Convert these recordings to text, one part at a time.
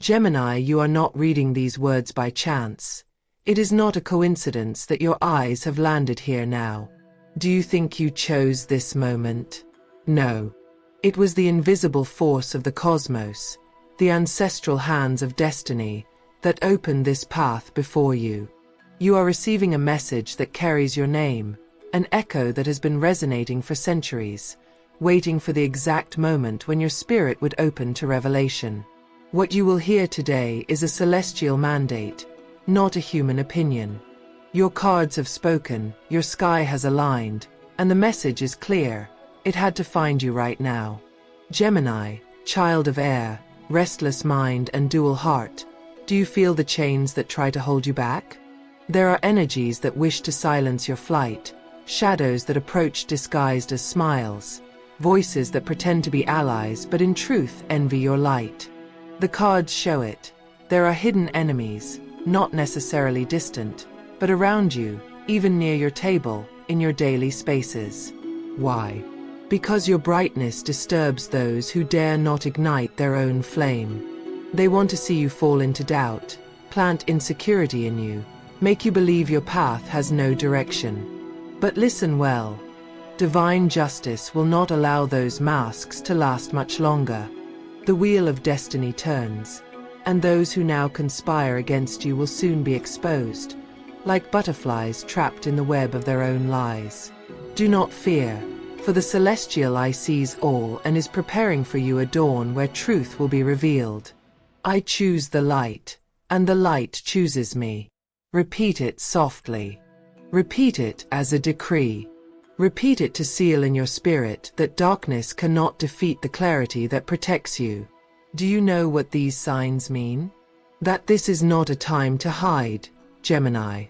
Gemini, you are not reading these words by chance. It is not a coincidence that your eyes have landed here now. Do you think you chose this moment? No. It was the invisible force of the cosmos, the ancestral hands of destiny, that opened this path before you. You are receiving a message that carries your name, an echo that has been resonating for centuries, waiting for the exact moment when your spirit would open to revelation. What you will hear today is a celestial mandate, not a human opinion. Your cards have spoken, your sky has aligned, and the message is clear. It had to find you right now. Gemini, child of air, restless mind and dual heart, do you feel the chains that try to hold you back? There are energies that wish to silence your flight, shadows that approach disguised as smiles, voices that pretend to be allies but in truth envy your light. The cards show it. There are hidden enemies, not necessarily distant, but around you, even near your table, in your daily spaces. Why? Because your brightness disturbs those who dare not ignite their own flame. They want to see you fall into doubt, plant insecurity in you, make you believe your path has no direction. But listen well. Divine justice will not allow those masks to last much longer. The wheel of destiny turns, and those who now conspire against you will soon be exposed, like butterflies trapped in the web of their own lies. Do not fear, for the celestial eye sees all and is preparing for you a dawn where truth will be revealed. I choose the light, and the light chooses me. Repeat it softly. Repeat it as a decree. Repeat it to seal in your spirit that darkness cannot defeat the clarity that protects you. Do you know what these signs mean? That this is not a time to hide, Gemini.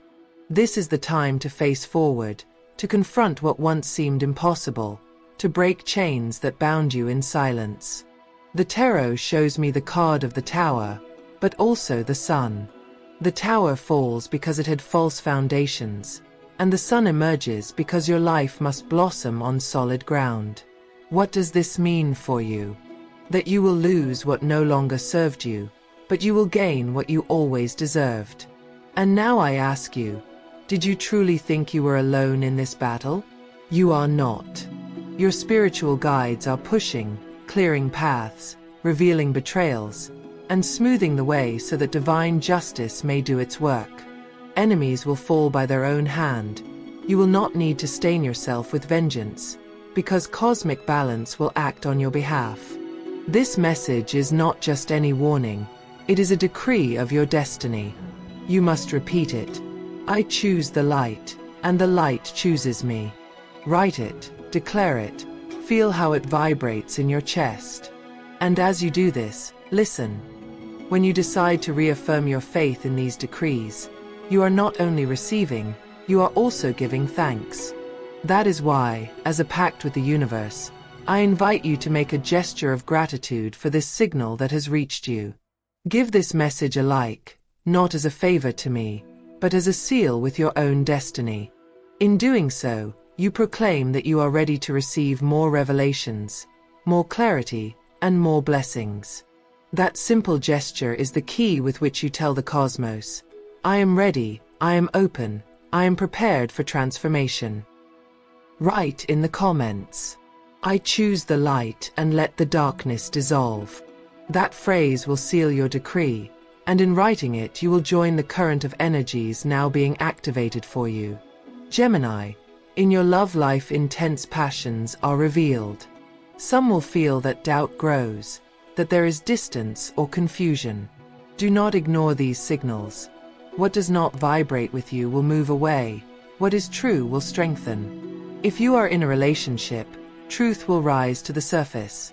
This is the time to face forward, to confront what once seemed impossible, to break chains that bound you in silence. The tarot shows me the card of the Tower, but also the Sun. The Tower falls because it had false foundations, and the Sun emerges because your life must blossom on solid ground. What does this mean for you? That you will lose what no longer served you, but you will gain what you always deserved. And now I ask you, did you truly think you were alone in this battle? You are not. Your spiritual guides are pushing, clearing paths, revealing betrayals, and smoothing the way so that divine justice may do its work. Enemies will fall by their own hand. You will not need to stain yourself with vengeance, because cosmic balance will act on your behalf. This message is not just any warning, it is a decree of your destiny. You must repeat it. I choose the light, and the light chooses me. Write it, declare it, feel how it vibrates in your chest. And as you do this, listen. When you decide to reaffirm your faith in these decrees, you are not only receiving, you are also giving thanks. That is why, as a pact with the universe, I invite you to make a gesture of gratitude for this signal that has reached you. Give this message alike, not as a favor to me, but as a seal with your own destiny. In doing so, you proclaim that you are ready to receive more revelations, more clarity, and more blessings. That simple gesture is the key with which you tell the cosmos, I am ready, I am open, I am prepared for transformation. Write in the comments, I choose the light and let the darkness dissolve. That phrase will seal your decree, and in writing it you will join the current of energies now being activated for you. Gemini, in your love life intense passions are revealed. Some will feel that doubt grows, that there is distance or confusion. Do not ignore these signals. What does not vibrate with you will move away. What is true will strengthen. If you are in a relationship, truth will rise to the surface.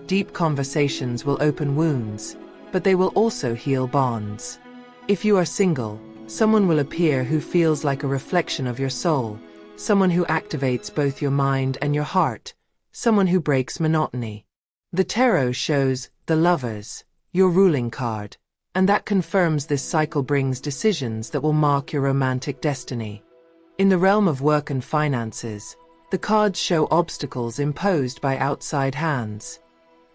Deep conversations will open wounds, but they will also heal bonds. If you are single, someone will appear who feels like a reflection of your soul, someone who activates both your mind and your heart, someone who breaks monotony. The tarot shows the Lovers, your ruling card, and that confirms this cycle brings decisions that will mark your romantic destiny. In the realm of work and finances, the cards show obstacles imposed by outside hands.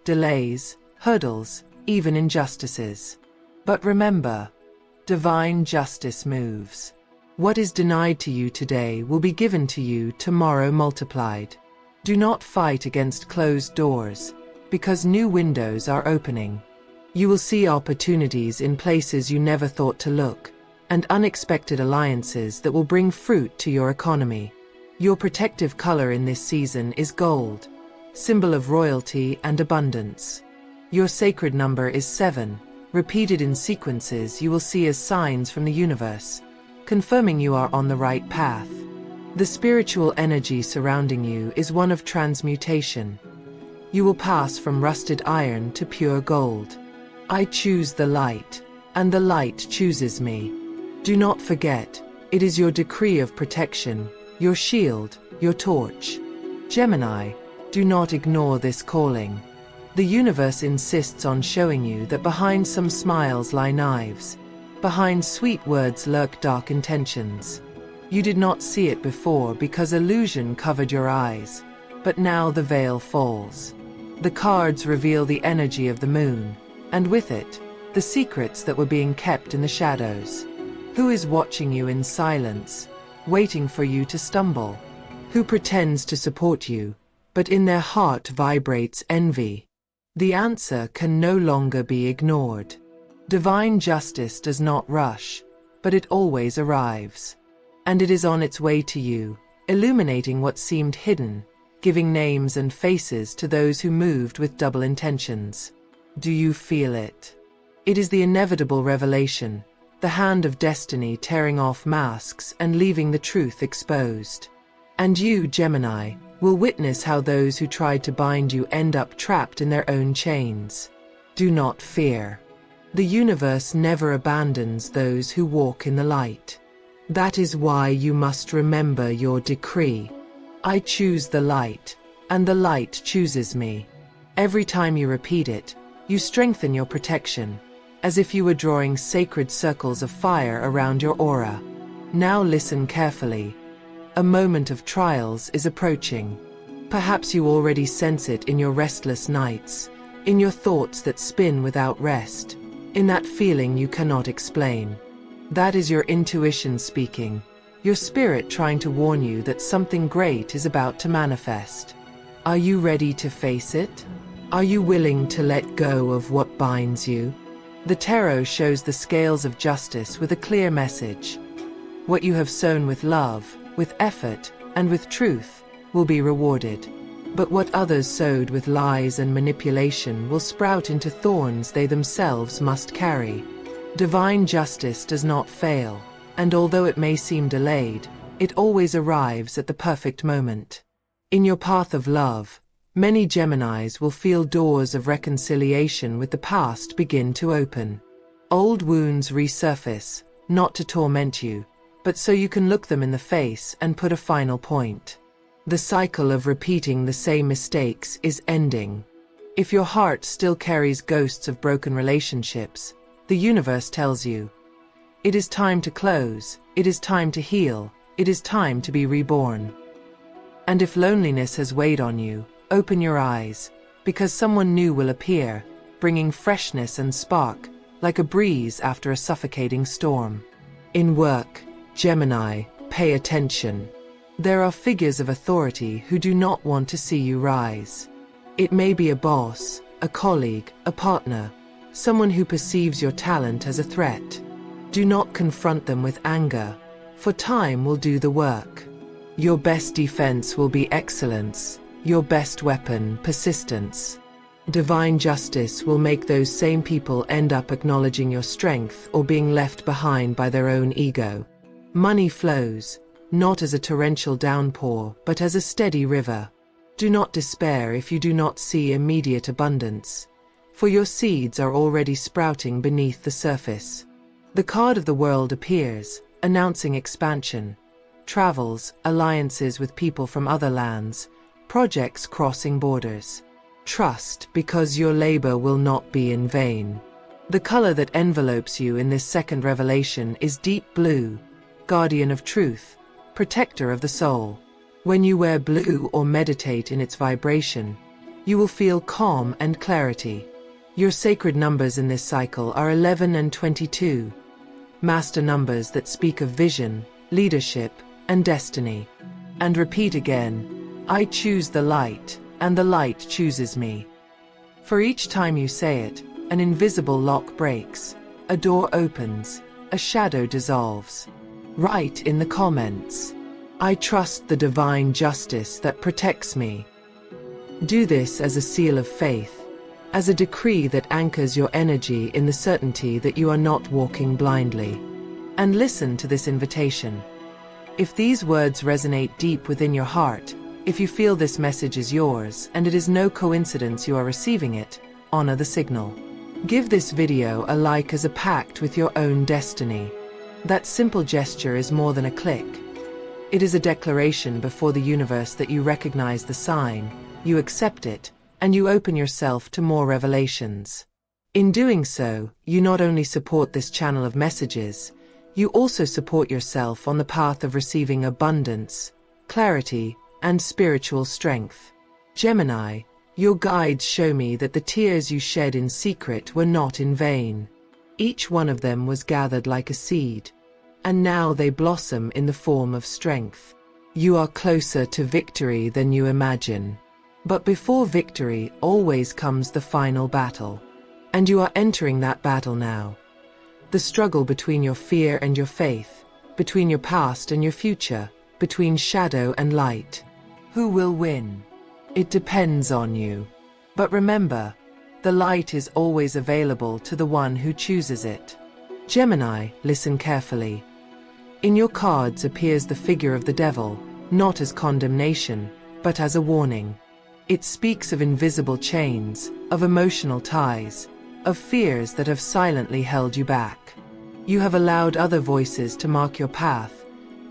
Delays, hurdles, even injustices. But remember, divine justice moves. What is denied to you today will be given to you tomorrow multiplied. Do not fight against closed doors, because new windows are opening. You will see opportunities in places you never thought to look, and unexpected alliances that will bring fruit to your economy. Your protective color in this season is gold, symbol of royalty and abundance. Your sacred number is 7, repeated in sequences you will see as signs from the universe, confirming you are on the right path. The spiritual energy surrounding you is one of transmutation. You will pass from rusted iron to pure gold. I choose the light, and the light chooses me. Do not forget, it is your decree of protection, your shield, your torch. Gemini, do not ignore this calling. The universe insists on showing you that behind some smiles lie knives. Behind sweet words lurk dark intentions. You did not see it before because illusion covered your eyes, but now the veil falls. The cards reveal the energy of the moon, and with it, the secrets that were being kept in the shadows. Who is watching you in silence, waiting for you to stumble? Who pretends to support you, but in their heart vibrates envy? The answer can no longer be ignored. Divine justice does not rush, but it always arrives. And it is on its way to you, illuminating what seemed hidden, giving names and faces to those who moved with double intentions. Do you feel it? It is the inevitable revelation, the hand of destiny tearing off masks and leaving the truth exposed. And you, Gemini, will witness how those who tried to bind you end up trapped in their own chains. Do not fear. The universe never abandons those who walk in the light. That is why you must remember your decree. I choose the light, and the light chooses me. Every time you repeat it, you strengthen your protection, as if you were drawing sacred circles of fire around your aura. Now listen carefully. A moment of trials is approaching. Perhaps you already sense it in your restless nights, in your thoughts that spin without rest, in that feeling you cannot explain. That is your intuition speaking, your spirit trying to warn you that something great is about to manifest. Are you ready to face it? Are you willing to let go of what binds you? The tarot shows the scales of justice with a clear message. What you have sown with love, with effort, and with truth, will be rewarded. But what others sowed with lies and manipulation will sprout into thorns they themselves must carry. Divine justice does not fail, and although it may seem delayed, it always arrives at the perfect moment. In your path of love, many Geminis will feel doors of reconciliation with the past begin to open. Old wounds resurface, not to torment you, but so you can look them in the face and put a final point. The cycle of repeating the same mistakes is ending. If your heart still carries ghosts of broken relationships, the universe tells you, it is time to close, it is time to heal, it is time to be reborn. And if loneliness has weighed on you, open your eyes, because someone new will appear, bringing freshness and spark, like a breeze after a suffocating storm. In work, Gemini, pay attention. There are figures of authority who do not want to see you rise. It may be a boss, a colleague, a partner, someone who perceives your talent as a threat. Do not confront them with anger, for time will do the work. Your best defense will be excellence, your best weapon, persistence. Divine justice will make those same people end up acknowledging your strength or being left behind by their own ego. Money flows, not as a torrential downpour, but as a steady river. Do not despair if you do not see immediate abundance, for your seeds are already sprouting beneath the surface. The card of the world appears, announcing expansion, travels, alliances with people from other lands, projects crossing borders. Trust, because your labor will not be in vain. The color that envelopes you in this second revelation is deep blue, guardian of truth, protector of the soul. When you wear blue or meditate in its vibration, you will feel calm and clarity. Your sacred numbers in this cycle are 11 and 22, master numbers that speak of vision, leadership, and destiny. And repeat again, I choose the light, and the light chooses me. For each time you say it, an invisible lock breaks, a door opens, a shadow dissolves. Write in the comments, I trust the divine justice that protects me. Do this as a seal of faith, as a decree that anchors your energy in the certainty that you are not walking blindly. And listen to this invitation. If these words resonate deep within your heart, if you feel this message is yours and it is no coincidence you are receiving it, honor the signal. Give this video a like as a pact with your own destiny. That simple gesture is more than a click. It is a declaration before the universe that you recognize the sign, you accept it, and you open yourself to more revelations. In doing so, you not only support this channel of messages, you also support yourself on the path of receiving abundance, clarity, and spiritual strength. Gemini, your guides show me that the tears you shed in secret were not in vain. Each one of them was gathered like a seed, and now they blossom in the form of strength. You are closer to victory than you imagine. But before victory always comes the final battle. And you are entering that battle now. The struggle between your fear and your faith, between your past and your future, between shadow and light. Who will win? It depends on you. But remember, the light is always available to the one who chooses it. Gemini, listen carefully. In your cards appears the figure of the devil, not as condemnation, but as a warning. It speaks of invisible chains, of emotional ties, of fears that have silently held you back. You have allowed other voices to mark your path,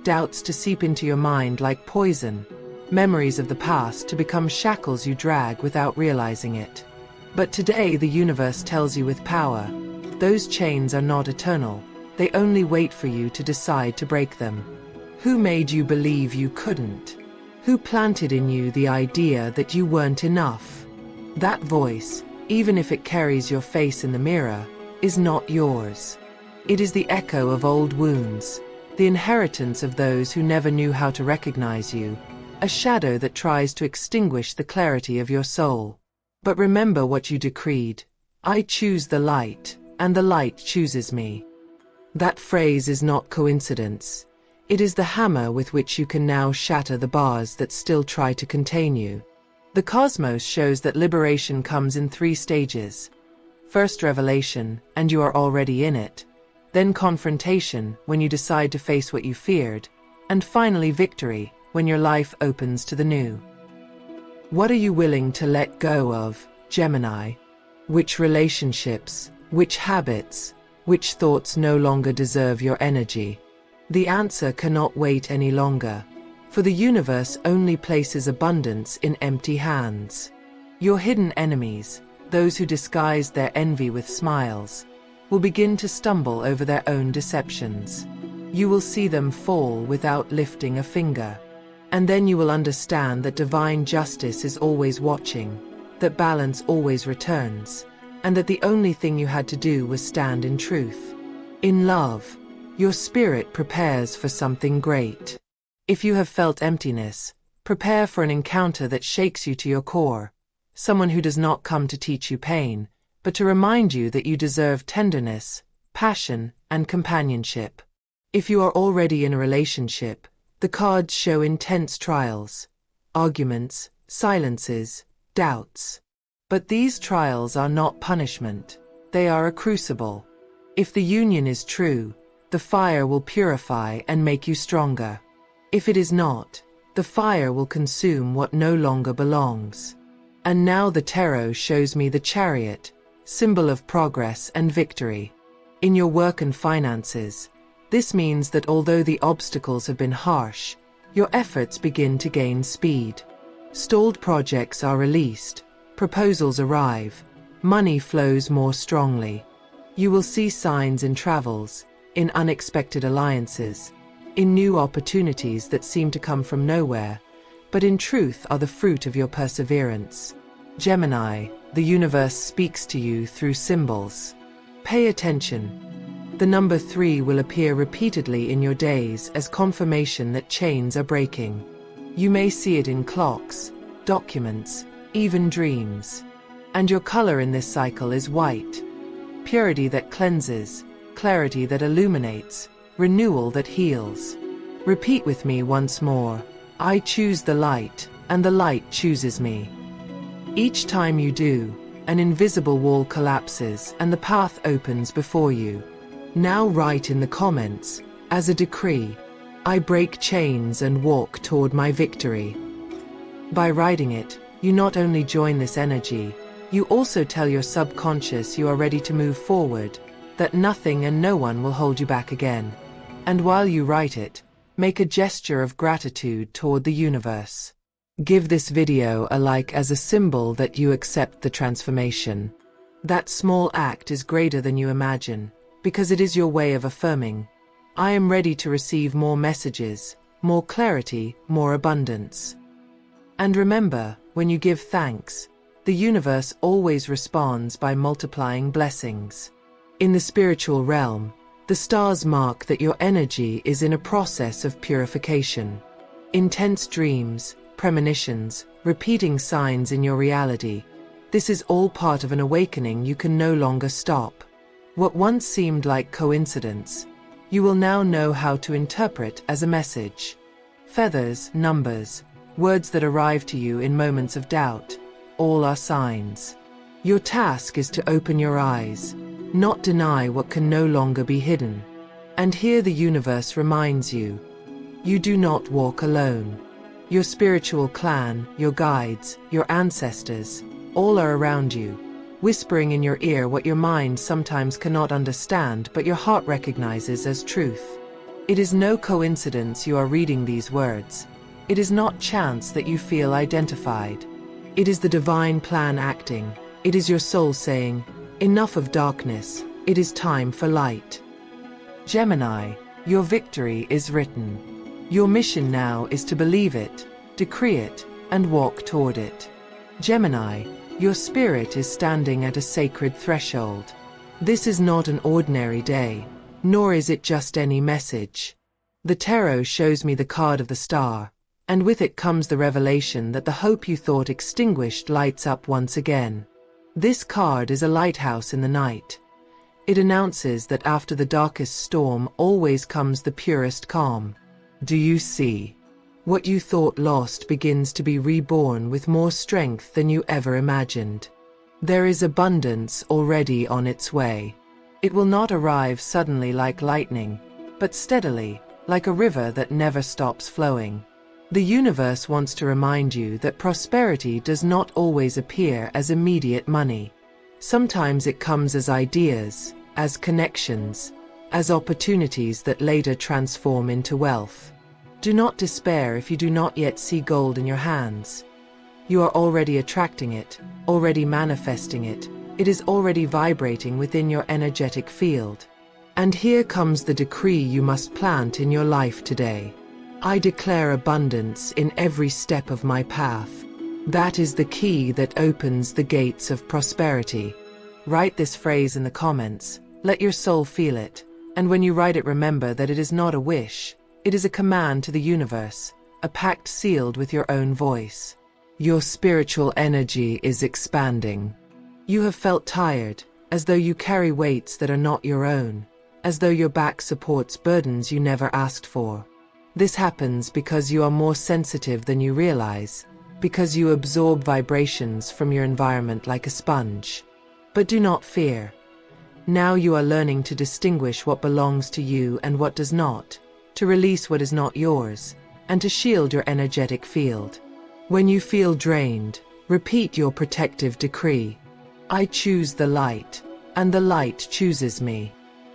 doubts to seep into your mind like poison, memories of the past to become shackles you drag without realizing it. But today the universe tells you with power, those chains are not eternal, they only wait for you to decide to break them. Who made you believe you couldn't? Who planted in you the idea that you weren't enough? That voice, even if it carries your face in the mirror, is not yours. It is the echo of old wounds, the inheritance of those who never knew how to recognize you, a shadow that tries to extinguish the clarity of your soul. But remember what you decreed. I choose the light, and the light chooses me. That phrase is not coincidence. It is the hammer with which you can now shatter the bars that still try to contain you. The cosmos shows that liberation comes in 3 stages. First, revelation, and you are already in it. Then confrontation, when you decide to face what you feared. And finally victory, when your life opens to the new. What are you willing to let go of, Gemini? Which relationships, which habits, which thoughts no longer deserve your energy? The answer cannot wait any longer, for the universe only places abundance in empty hands. Your hidden enemies, those who disguise their envy with smiles, will begin to stumble over their own deceptions. You will see them fall without lifting a finger. And then you will understand that divine justice is always watching, that balance always returns, and that the only thing you had to do was stand in truth. In love, your spirit prepares for something great. If you have felt emptiness, prepare for an encounter that shakes you to your core, someone who does not come to teach you pain, but to remind you that you deserve tenderness, passion, and companionship. If you are already in a relationship, the cards show intense trials, arguments, silences, doubts. But these trials are not punishment, they are a crucible. If the union is true, the fire will purify and make you stronger. If it is not, the fire will consume what no longer belongs. And now the tarot shows me the Chariot, symbol of progress and victory. In your work and finances, this means that although the obstacles have been harsh, your efforts begin to gain speed. Stalled projects are released, proposals arrive, money flows more strongly. You will see signs in travels, in unexpected alliances, in new opportunities that seem to come from nowhere, but in truth are the fruit of your perseverance. Gemini, The universe speaks to you through symbols. Pay attention. The number 3 will appear repeatedly in your days as confirmation that chains are breaking. You may see it in clocks, documents, even dreams. And your color in this cycle is white. Purity that cleanses, clarity that illuminates, renewal that heals. Repeat with me once more. I choose the light, and the light chooses me. Each time you do, an invisible wall collapses and the path opens before you. Now write in the comments, as a decree, I break chains and walk toward my victory. By writing it, you not only join this energy, you also tell your subconscious you are ready to move forward, that nothing and no one will hold you back again. And while you write it, make a gesture of gratitude toward the universe. Give this video a like as a symbol that you accept the transformation. That small act is greater than you imagine, because it is your way of affirming, I am ready to receive more messages, more clarity, more abundance. And remember, when you give thanks, the universe always responds by multiplying blessings. In the spiritual realm, the stars mark that your energy is in a process of purification. Intense dreams, premonitions, repeating signs in your reality, this is all part of an awakening you can no longer stop. What once seemed like coincidence, you will now know how to interpret as a message. Feathers, numbers, words that arrive to you in moments of doubt, all are signs. Your task is to open your eyes, not deny what can no longer be hidden. And here the universe reminds you, you do not walk alone. Your spiritual clan, your guides, your ancestors, all are around you, whispering in your ear what your mind sometimes cannot understand but your heart recognizes as truth. It is no coincidence you are reading these words. It is not chance that you feel identified. It is the divine plan acting. It is your soul saying, enough of darkness, it is time for light. Gemini, your victory is written. Your mission now is to believe it, decree it, and walk toward it. Gemini, your spirit is standing at a sacred threshold. This is not an ordinary day, nor is it just any message. The tarot shows me the card of the star, and with it comes the revelation that the hope you thought extinguished lights up once again. This card is a lighthouse in the night. It announces that after the darkest storm always comes the purest calm. Do you see? What you thought lost begins to be reborn with more strength than you ever imagined. There is abundance already on its way. It will not arrive suddenly like lightning, but steadily, like a river that never stops flowing. The universe wants to remind you that prosperity does not always appear as immediate money. Sometimes it comes as ideas, as connections, as opportunities that later transform into wealth. Do not despair if you do not yet see gold in your hands. You are already attracting it, already manifesting it. It is already vibrating within your energetic field. And here comes the decree you must plant in your life today. I declare abundance in every step of my path. That is the key that opens the gates of prosperity. Write this phrase in the comments. Let your soul feel it. And when you write it, remember that it is not a wish. It is a command to the universe, a pact sealed with your own voice. Your spiritual energy is expanding. You have felt tired, as though you carry weights that are not your own, as though your back supports burdens you never asked for. This happens because you are more sensitive than you realize, because you absorb vibrations from your environment like a sponge. But do not fear. Now you are learning to distinguish what belongs to you and what does not, to release what is not yours, and to shield your energetic field. When you feel drained, repeat your protective decree. I choose the light, and the light chooses me.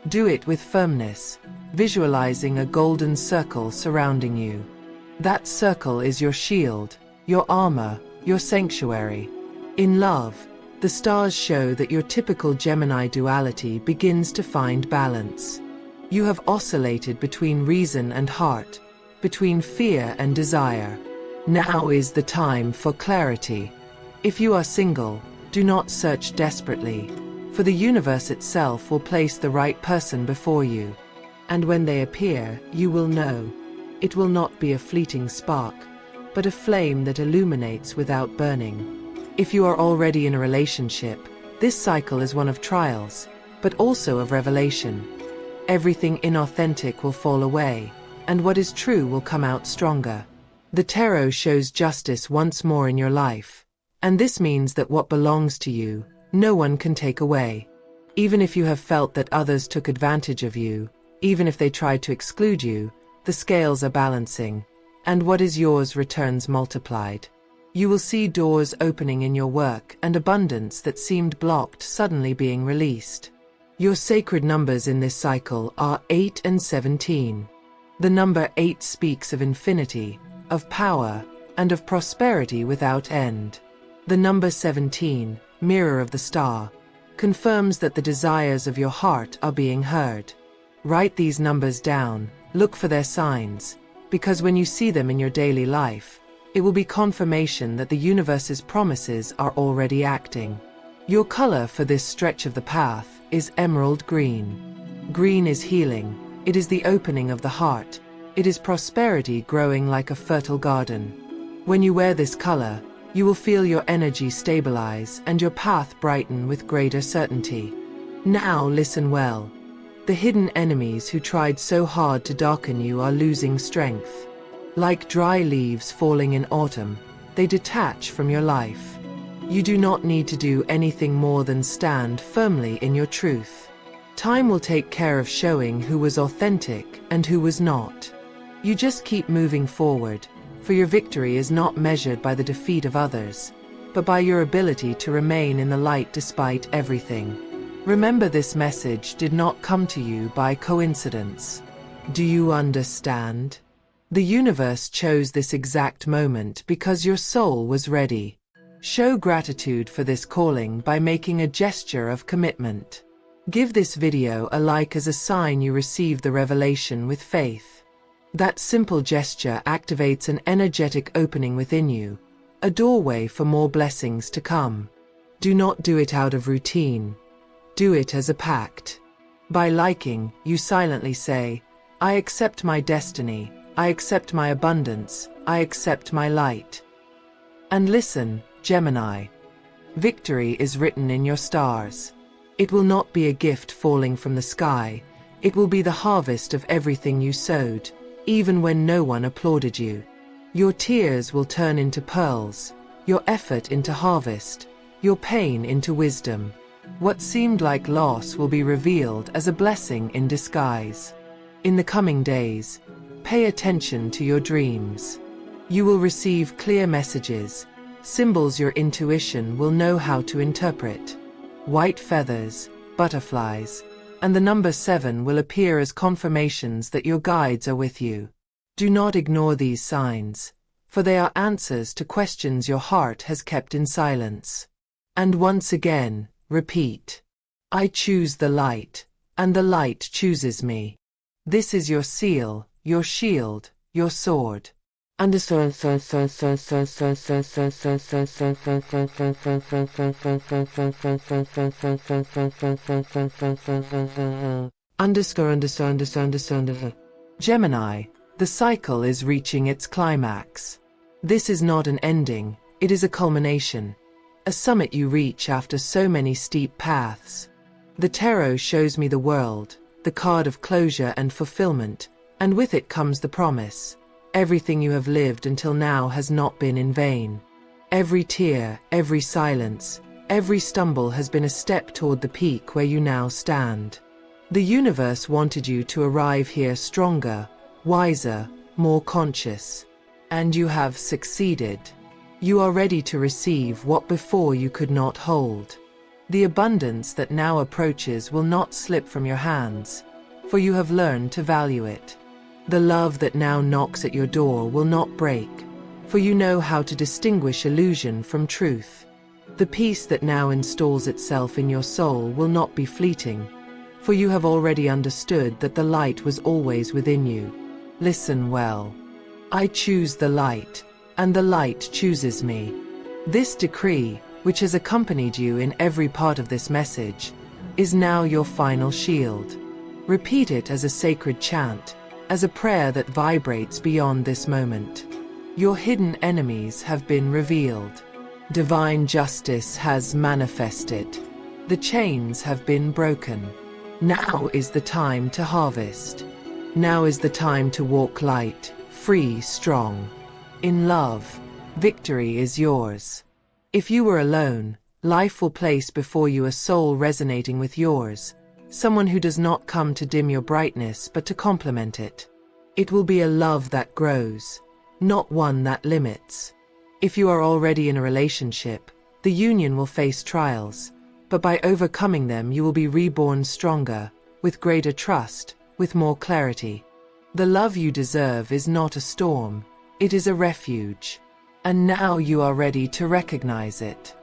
Do it with firmness, visualizing a golden circle surrounding you. That circle is your shield, your armor, your sanctuary. In love, the stars show that your typical Gemini duality begins to find balance. You have oscillated between reason and heart, between fear and desire. Now is the time for clarity. If you are single, Do not search desperately, for the universe itself will place the right person before you. And when they appear, you will know. It will not be a fleeting spark, but a flame that illuminates without burning. If you are already in a relationship, this cycle is one of trials, but also of revelation. Everything inauthentic will fall away, and what is true will come out stronger. The tarot shows justice once more in your life, and this means that what belongs to you, no one can take away. Even if you have felt that others took advantage of you, even if they tried to exclude you, the scales are balancing, and what is yours returns multiplied. You will see doors opening in your work and abundance that seemed blocked suddenly being released. Your sacred numbers in this cycle are 8 and 17. The number 8 speaks of infinity, of power, and of prosperity without end. The number 17, mirror of the star, confirms that the desires of your heart are being heard. Write these numbers down, look for their signs, because when you see them in your daily life, it will be confirmation that the universe's promises are already acting. Your color for this stretch of the path is emerald green. Green is healing, it is the opening of the heart, it is prosperity growing like a fertile garden. When you wear this color, you will feel your energy stabilize and your path brighten with greater certainty. Now listen well. The hidden enemies who tried so hard to darken you are losing strength. Like dry leaves falling in autumn, they detach from your life. You do not need to do anything more than stand firmly in your truth. Time will take care of showing who was authentic and who was not. You just keep moving forward, for your victory is not measured by the defeat of others, but by your ability to remain in the light despite everything. Remember, this message did not come to you by coincidence. Do you understand? The universe chose this exact moment because your soul was ready. Show gratitude for this calling by making a gesture of commitment. Give this video a like as a sign you receive the revelation with faith. That simple gesture activates an energetic opening within you, a doorway for more blessings to come. Do not do it out of routine. Do it as a pact. By liking, you silently say, I accept my destiny, I accept my abundance, I accept my light. And listen, Gemini. Victory is written in your stars. It will not be a gift falling from the sky, it will be the harvest of everything you sowed, even when no one applauded you. Your tears will turn into pearls, your effort into harvest, your pain into wisdom. What seemed like loss will be revealed as a blessing in disguise. In the coming days, pay attention to your dreams. You will receive clear messages, symbols your intuition will know how to interpret. White feathers, butterflies, and the number 7 will appear as confirmations that your guides are with you. Do not ignore these signs, for they are answers to questions your heart has kept in silence. And once again, repeat. I choose the light, and the light chooses me. This is your seal, your shield, your sword. Understood. Gemini, the cycle is reaching its climax. This is not an ending, it is a culmination. A summit you reach after so many steep paths. The tarot shows me the world, the card of closure and fulfillment, and with it comes the promise. Everything you have lived until now has not been in vain. Every tear, every silence, every stumble has been a step toward the peak where you now stand. The universe wanted you to arrive here stronger, wiser, more conscious. And you have succeeded. You are ready to receive what before you could not hold. The abundance that now approaches will not slip from your hands, for you have learned to value it. The love that now knocks at your door will not break, for you know how to distinguish illusion from truth. The peace that now installs itself in your soul will not be fleeting, for you have already understood that the light was always within you. Listen well. I choose the light, and the light chooses me. This decree, which has accompanied you in every part of this message, is now your final shield. Repeat it as a sacred chant, as a prayer that vibrates beyond this moment. Your hidden enemies have been revealed. Divine justice has manifested. The chains have been broken. Now is the time to harvest. Now is the time to walk light, free, strong. In love, victory is yours. If you were alone, life will place before you a soul resonating with yours, someone who does not come to dim your brightness but to complement it. It will be a love that grows, not one that limits. If you are already in a relationship, the union will face trials, but by overcoming them you will be reborn stronger, with greater trust, with more clarity. The love you deserve is not a storm, it is a refuge. And now you are ready to recognize it.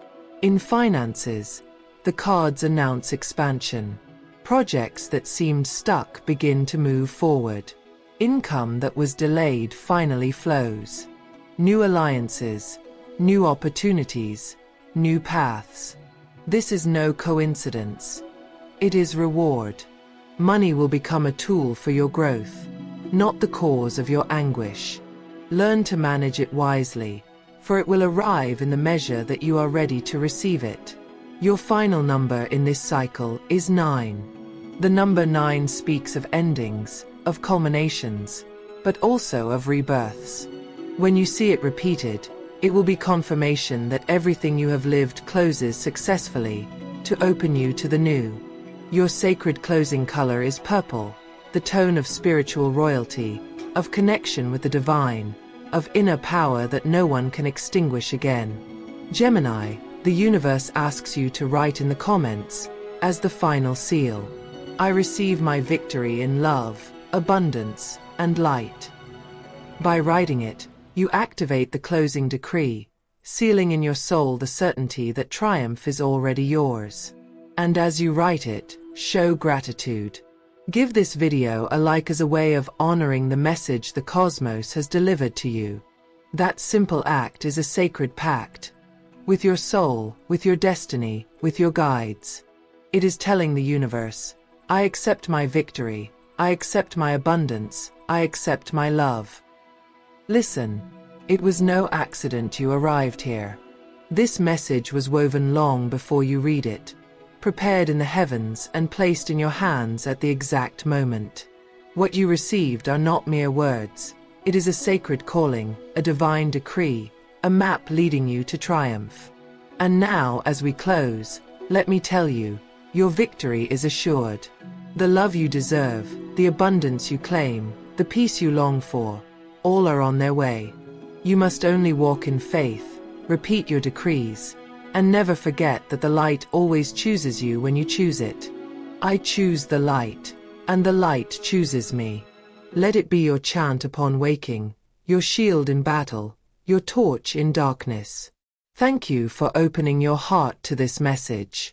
In finances, the cards announce expansion. Projects that seemed stuck begin to move forward. Income that was delayed finally flows. New alliances, new opportunities, new paths. This is no coincidence. It is reward. Money will become a tool for your growth, not the cause of your anguish. Learn to manage it wisely, for it will arrive in the measure that you are ready to receive it. Your final number in this cycle is 9. The number 9 speaks of endings, of culminations, but also of rebirths. When you see it repeated, it will be confirmation that everything you have lived closes successfully, to open you to the new. Your sacred closing color is purple, the tone of spiritual royalty, of connection with the divine, of inner power that no one can extinguish again. Gemini, the universe asks you to write in the comments, as the final seal, I receive my victory in love, abundance, and light. By writing it, you activate the closing decree, sealing in your soul the certainty that triumph is already yours. And as you write it, show gratitude. Give this video a like as a way of honoring the message the cosmos has delivered to you. That simple act is a sacred pact. With your soul, with your destiny, with your guides. It is telling the universe, I accept my victory, I accept my abundance, I accept my love. Listen, it was no accident you arrived here. This message was woven long before you read it, prepared in the heavens and placed in your hands at the exact moment. What you received are not mere words. It is a sacred calling, a divine decree, a map leading you to triumph. And now, as we close, let me tell you, your victory is assured. The love you deserve, the abundance you claim, the peace you long for, all are on their way. You must only walk in faith, repeat your decrees, and never forget that the light always chooses you when you choose it. I choose the light, and the light chooses me. Let it be your chant upon waking, your shield in battle, your torch in darkness. Thank you for opening your heart to this message.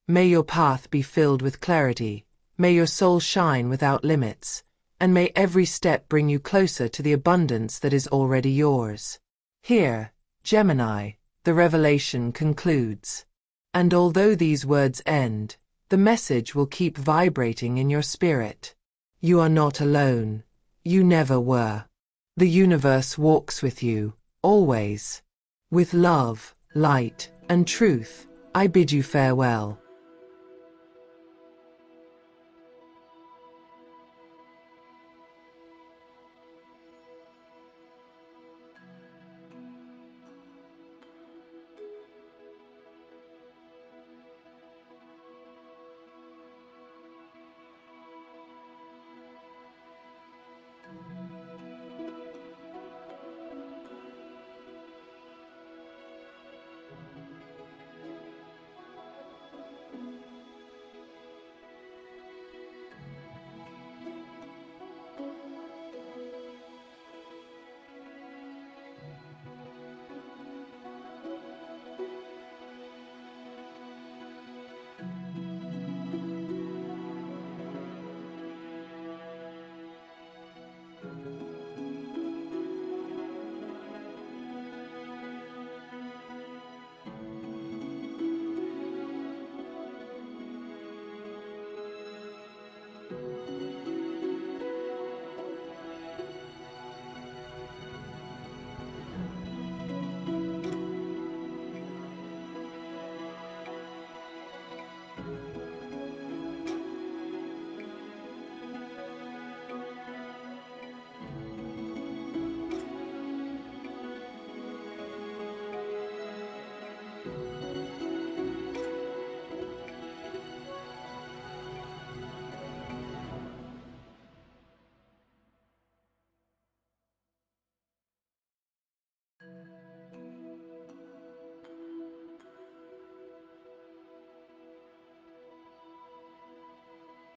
May your path be filled with clarity, may your soul shine without limits, and may every step bring you closer to the abundance that is already yours. Here, Gemini, the revelation concludes. And although these words end, the message will keep vibrating in your spirit. You are not alone. You never were. The universe walks with you, always. With love, light, and truth, I bid you farewell.